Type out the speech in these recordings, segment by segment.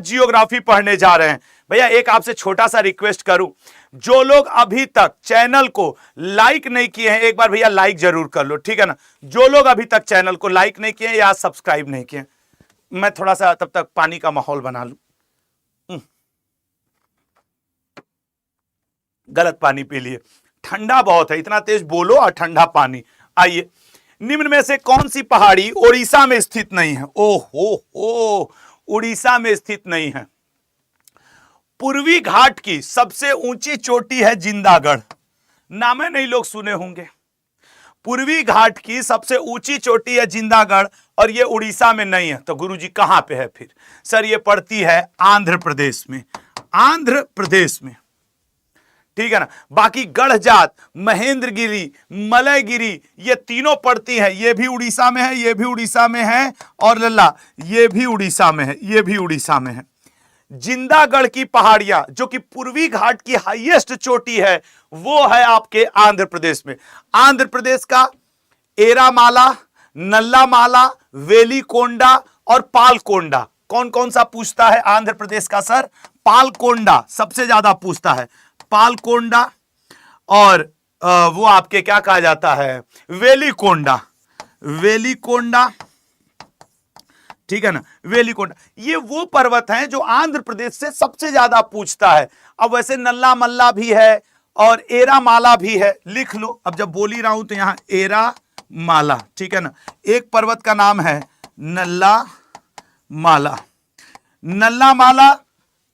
Geography पढ़ने जा रहे हैं। भैया एक आपसे छोटा सा रिक्वेस्ट करूं, जो लोग अभी तक चैनल को लाइक नहीं किए हैं एक बार भैया लाइक जरूर कर लो, ठीक है ना। जो लोग अभी तक चैनल को लाइक नहीं किए या सब्सक्राइब नहीं किए, मैं थोड़ा सा तब तक पानी का माहौल बना लूं। गलत पानी पी लिए, ठंडा बहुत है, इतना तेज बोलो और ठंडा पानी। आइए, निम्न में से कौन सी पहाड़ी उड़ीसा में स्थित नहीं है? ओहो, उड़ीसा में स्थित नहीं है। पूर्वी घाट की सबसे ऊंची चोटी है जिंदागढ़, नाम नहीं लोग सुने होंगे। पूर्वी घाट की सबसे ऊंची चोटी है जिंदागढ़ और ये उड़ीसा में नहीं है, तो गुरुजी कहां पे है फिर? सर ये पड़ती है आंध्र प्रदेश में, आंध्र प्रदेश में, ठीक है ना। बाकी गढ़जात, महेंद्रगिरी, मलयगिरी ये तीनों पड़ती हैं, ये भी उड़ीसा में है, ये भी उड़ीसा में है, और लल्ला ये भी उड़ीसा में है, ये भी उड़ीसा में है। जिंदागढ़ की पहाड़ियां जो कि पूर्वी घाट की हाईएस्ट चोटी है वो है आपके आंध्र प्रदेश में। आंध्र प्रदेश का एरामाला, नल्लामाला, वेलिकोंडा और पालकोंडा, कौन कौन सा पूछता है आंध्र प्रदेश का? सर पालकोंडा सबसे ज्यादा पूछता है, पालकोंडा, और वो आपके क्या कहा जाता है, वेलिकोंडा, वेलिकोंडा, ठीक है ना, वेलिकोंडा। ये वो पर्वत हैं जो आंध्र प्रदेश से सबसे ज्यादा पूछता है। अब वैसे नल्ला मल्ला भी है और एरा माला भी है, लिख लो। अब जब बोल ही रहा हूं तो यहां एरा माला, ठीक है ना। एक पर्वत का नाम है नल्ला माला, नल्ला माला,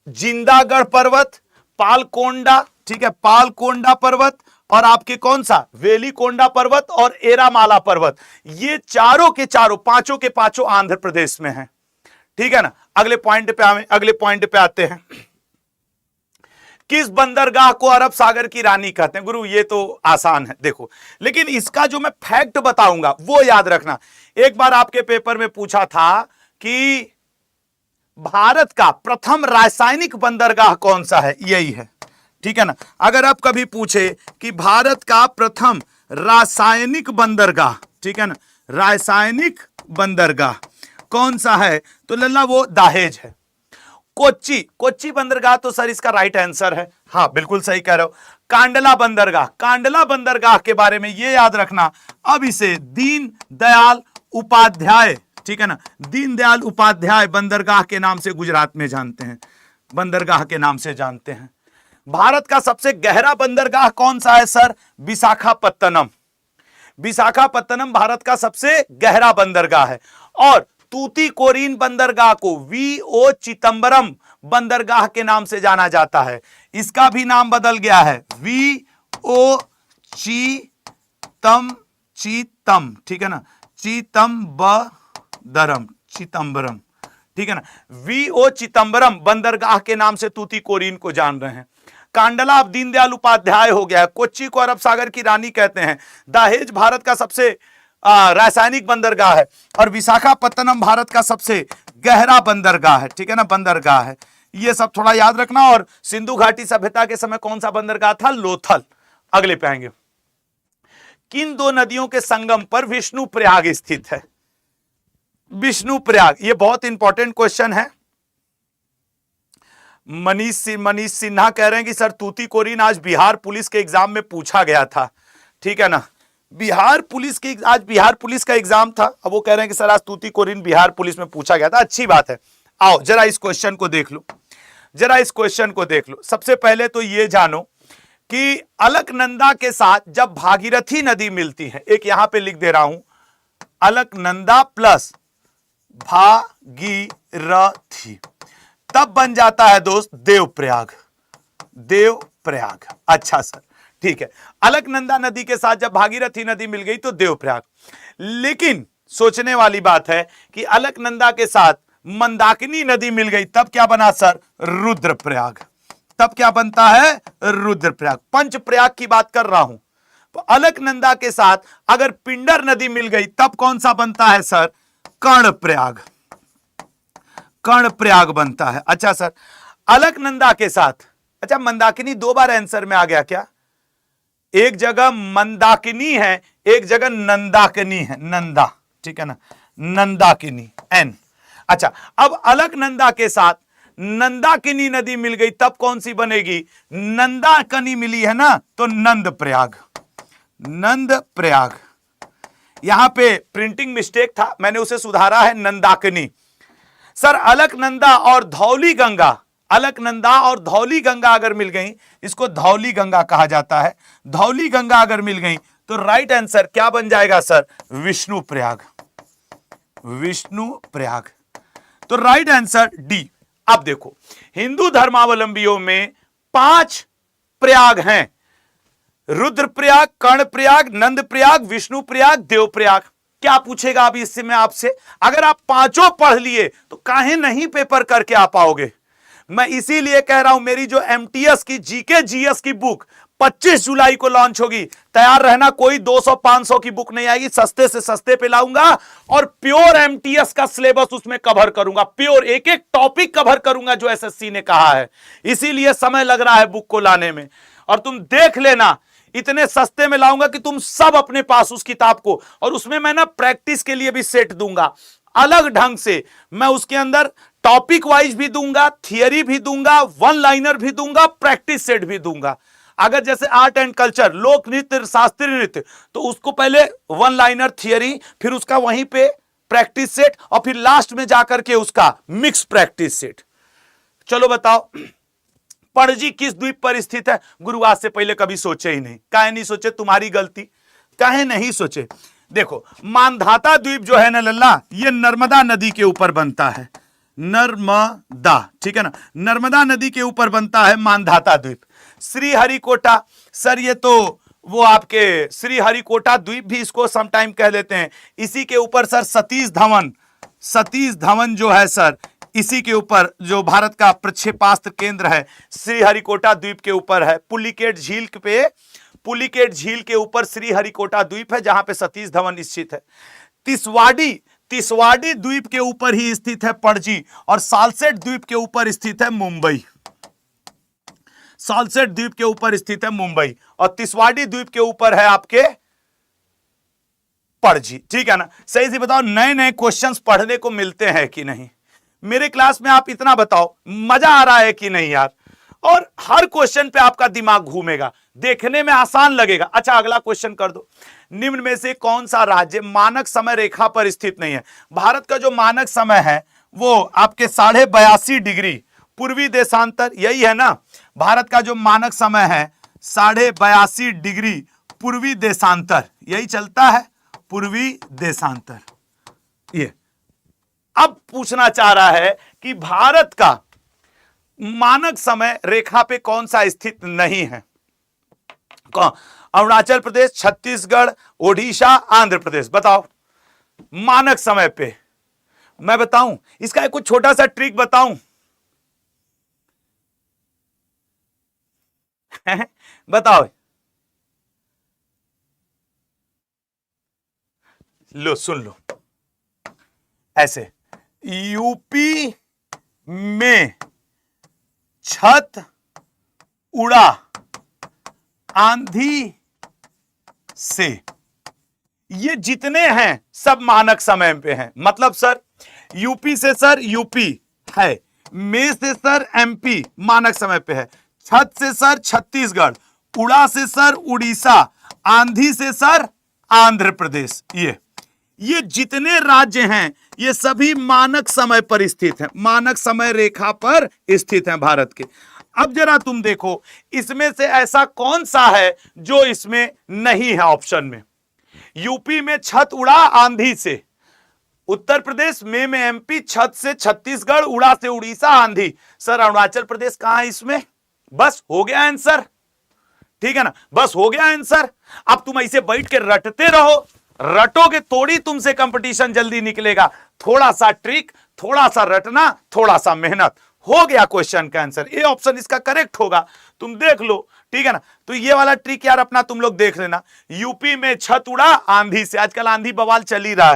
जिंदागढ़ पर्वत, पालकोंडा, ठीक है, पालकोंडा पर्वत, और आपके कौन सा, वेलिकोंडा पर्वत और एरामाला पर्वत, ये चारों के चारों, पांचों के पांचों आंध्र प्रदेश में हैं, ठीक है ना। अगले पॉइंट पे आते हैं। किस बंदरगाह को अरब सागर की रानी कहते हैं? गुरु ये तो आसान है, देखो, लेकिन इसका जो मैं फैक्ट बताऊंगा वो याद रखना। एक बार आपके पेपर में पूछा था कि भारत का प्रथम रासायनिक बंदरगाह कौन सा है? यही है, ठीक है ना। अगर आप कभी पूछे कि भारत का प्रथम रासायनिक बंदरगाह, ठीक है ना, रासायनिक बंदरगाह कौन सा है, तो लल्ला वो दाहेज है। कोच्चि, कोच्चि बंदरगाह तो सर इसका राइट आंसर है, हाँ बिल्कुल सही कह रहे हो। कांडला बंदरगाह, कांडला बंदरगाह के बारे में ये याद रखना, अब इसे दीन दयाल उपाध्याय, ठीक है ना, दीनदयाल उपाध्याय बंदरगाह के नाम से गुजरात में जानते हैं, बंदरगाह के नाम से जानते हैं। भारत का सबसे गहरा बंदरगाह कौन सा है? सर विशाखापत्तनम, विशाखापत्तनम भारत का सबसे गहरा बंदरगाह है। और तूतीकोरिन बंदरगाह को वीओ चिदम्बरम बंदरगाह के नाम से जाना जाता है, इसका भी नाम बदल गया है, वीओ चितम, ठीक है ना, चिदम्बरम, ठीक है ना, वीओ चिदम्बरम बंदरगाह के नाम से तूतीकोरिन को जान रहे हैं। कांडला अब दीनदयाल उपाध्याय हो गया है। कोच्चि को अरब सागर की रानी कहते हैं। दाहेज भारत का सबसे रासायनिक बंदरगाह है, और विशाखापत्तनम भारत का सबसे गहरा बंदरगाह है, ठीक है ना, बंदरगाह है। ये सब थोड़ा याद रखना। और सिंधु घाटी सभ्यता के समय कौन सा बंदरगाह था? लोथल। अगले पे आएंगे। किन दो नदियों के संगम पर विष्णु प्रयाग स्थित है? विष्णु प्रयाग, ये बहुत इंपॉर्टेंट क्वेश्चन है। मनीष सिन्हा कह रहे हैं कि सर तूतीकोरिन आज बिहार पुलिस के एग्जाम में पूछा गया था, ठीक है ना, बिहार पुलिस का एग्जाम था। अब वो कह रहे हैं कि सर आज तूतीकोरिन बिहार पुलिस में पूछा गया था, अच्छी बात है। आओ जरा इस क्वेश्चन को देख लो, जरा इस क्वेश्चन को देख लो। सबसे पहले तो ये जानो कि अलकनंदा के साथ जब भागीरथी नदी मिलती है, एक यहां पे लिख दे रहा हूं, अलकनंदा प्लस भागीरथी, तब बन जाता है दोस्त देवप्रयाग, देवप्रयाग। अच्छा सर ठीक है, अलकनंदा नदी के साथ जब भागीरथी नदी मिल गई तो देवप्रयाग। लेकिन सोचने वाली बात है कि अलकनंदा के साथ मंदाकिनी नदी मिल गई तब क्या बना सर? रुद्रप्रयाग। तब क्या बनता है? रुद्रप्रयाग। पंचप्रयाग की बात कर रहा हूं। तो अलकनंदा के साथ अगर पिंडर नदी मिल गई तब कौन सा बनता है सर? कर्णप्रयाग। कर्णप्रयाग बनता है। अच्छा सर, अलकनंदा के साथ, अच्छा मंदाकिनी दो बार आंसर में आ गया क्या? एक जगह मंदाकिनी है, एक जगह नंदाकिनी है, नंदा, ठीक है ना, नंदाकिनी एन। अच्छा, अब अलकनंदा के साथ नंदाकिनी नदी मिल गई तब कौन सी बनेगी? नंदाकनी मिली है ना, तो नंद प्रयाग। नंद प्रयाग। यहां पे प्रिंटिंग मिस्टेक था, मैंने उसे सुधारा है, नंदाकिनी। सर अलकनंदा और धौली गंगा, अलकनंदा और धौली गंगा अगर मिल गई, इसको धौली गंगा कहा जाता है, धौली गंगा अगर मिल गई तो राइट आंसर क्या बन जाएगा सर? विष्णु प्रयाग। विष्णु प्रयाग। तो राइट आंसर डी। अब देखो हिंदू धर्मावलंबियों में 5 प्रयाग हैं, रुद्रप्रयाग, कर्णप्रयाग, नंद प्रयाग, विष्णु प्रयाग, देव प्रयाग। क्या पूछेगा अभी इससे मैं आपसे? अगर आप पांचों पढ़ लिए तो काहे नहीं पेपर करके आ पाओगे? मैं इसीलिए कह रहा हूं मेरी जो एमटीएस की जीके जीएस की बुक 25 जुलाई को लॉन्च होगी, तैयार रहना। कोई 200-500 की बुक नहीं आएगी, सस्ते से सस्ते पे लाऊंगा और प्योर एमटीएस का सिलेबस उसमें कवर करूंगा, प्योर एक एक टॉपिक कवर करूंगा जो एसएससी ने कहा है। इसीलिए समय लग रहा है बुक को लाने में। और तुम देख लेना इतने सस्ते में लाऊंगा कि तुम सब अपने पास उस किताब को, और उसमें मैं ना प्रैक्टिस के लिए भी सेट दूंगा अलग ढंग से। मैं उसके अंदर टॉपिक वाइज भी दूंगा, थियरी भी दूंगा, वन लाइनर भी दूंगा, प्रैक्टिस सेट भी दूंगा। अगर जैसे आर्ट एंड कल्चर, लोक नृत्य, शास्त्रीय नृत्य, तो उसको पहले वन लाइनर थियरी, फिर उसका वहीं पे प्रैक्टिस सेट, और फिर लास्ट में जाकर के उसका मिक्स प्रैक्टिस सेट। चलो बताओ पणजी किस द्वीप पर स्थित है? गुरु आज से पहले कभी सोचे ही नहीं। काहे नहीं सोचे? तुम्हारी गलती। काहे नहीं सोचे? देखो मानधाता द्वीप जो है ना लल्ला, ये नर्मदा नदी के ऊपर बनता है। नर्मदा, ठीक है ना, नर्मदा नदी के ऊपर बनता है मानधाता द्वीप। श्रीहरिकोटा, सर ये तो वो आपके श्रीहरिकोटा द्वीप भी इसको समटाइम कह लेते हैं। इसी के ऊपर सर सतीश धवन, सतीश धवन जो है सर, इसी के ऊपर जो भारत का प्रक्षेपास्त्र केंद्र है श्रीहरिकोटा द्वीप के ऊपर है। पुलिकेट झील पे, पुलिकेट झील के ऊपर श्रीहरिकोटा द्वीप है जहां पे सतीश धवन स्थित है। तिसवाडी, तिसवाडी द्वीप के ऊपर ही स्थित है पणजी, और सालसेट द्वीप के ऊपर स्थित है मुंबई। सालसेट द्वीप के ऊपर स्थित है मुंबई, और तिसवाडी द्वीप के ऊपर है आपके पणजी। ठीक है ना? सही से बताओ नए नए क्वेश्चंस पढ़ने को मिलते हैं कि नहीं मेरे क्लास में? आप इतना बताओ मजा आ रहा है कि नहीं यार? और हर क्वेश्चन पे आपका दिमाग घूमेगा, देखने में आसान लगेगा। अच्छा अगला क्वेश्चन कर दो। निम्न में से कौन सा राज्य मानक समय रेखा पर स्थित नहीं है? भारत का जो मानक समय है वो आपके 82.5 डिग्री पूर्वी देशांतर, यही है ना? भारत का जो मानक समय है 82.5 डिग्री पूर्वी देशांतर, यही चलता है, पूर्वी देशांतर। ये अब पूछना चाह रहा है कि भारत का मानक समय रेखा पे कौन सा स्थित नहीं है? कौन? अरुणाचल प्रदेश, छत्तीसगढ़, ओडिशा, आंध्र प्रदेश। बताओ मानक समय पे। मैं बताऊं इसका एक कुछ छोटा सा ट्रिक बताऊं? बताओ, लो सुन लो। ऐसे यूपी में छत उड़ा आंधी से, ये जितने हैं सब मानक समय पे हैं। मतलब सर यूपी से सर यूपी है, में से सर एमपी मानक समय पे है, छत से सर छत्तीसगढ़, उड़ा से सर उड़ीसा, आंधी से सर आंध्र प्रदेश। ये जितने राज्य हैं ये सभी मानक समय पर स्थित हैं, मानक समय रेखा पर स्थित हैं भारत के। अब जरा तुम देखो इसमें से ऐसा कौन सा है जो इसमें नहीं है ऑप्शन में? यूपी में छत उड़ा आंधी से, उत्तर प्रदेश में एमपी, छत से छत्तीसगढ़, उड़ा से उड़ीसा, आंधी। सर अरुणाचल प्रदेश कहां है इसमें? बस हो गया आंसर। ठीक है ना? बस हो गया आंसर। अब तुम ऐसे बैठ के रटते रहो, रटोगे थोड़ी तुमसे कंपटीशन जल्दी निकलेगा। थोड़ा सा ट्रिक, थोड़ा सा रटना, थोड़ा सा मेहनत, हो गया क्वेश्चन का आंसर। ए ऑप्शन इसका करेक्ट होगा, तुम देख लो। ठीक है ना? तो ये वाला ट्रिक यार अपना तुम लोग देख लेना। यूपी में छत उड़ा आंधी से, आजकल आंधी बवाल चल ही रहा है।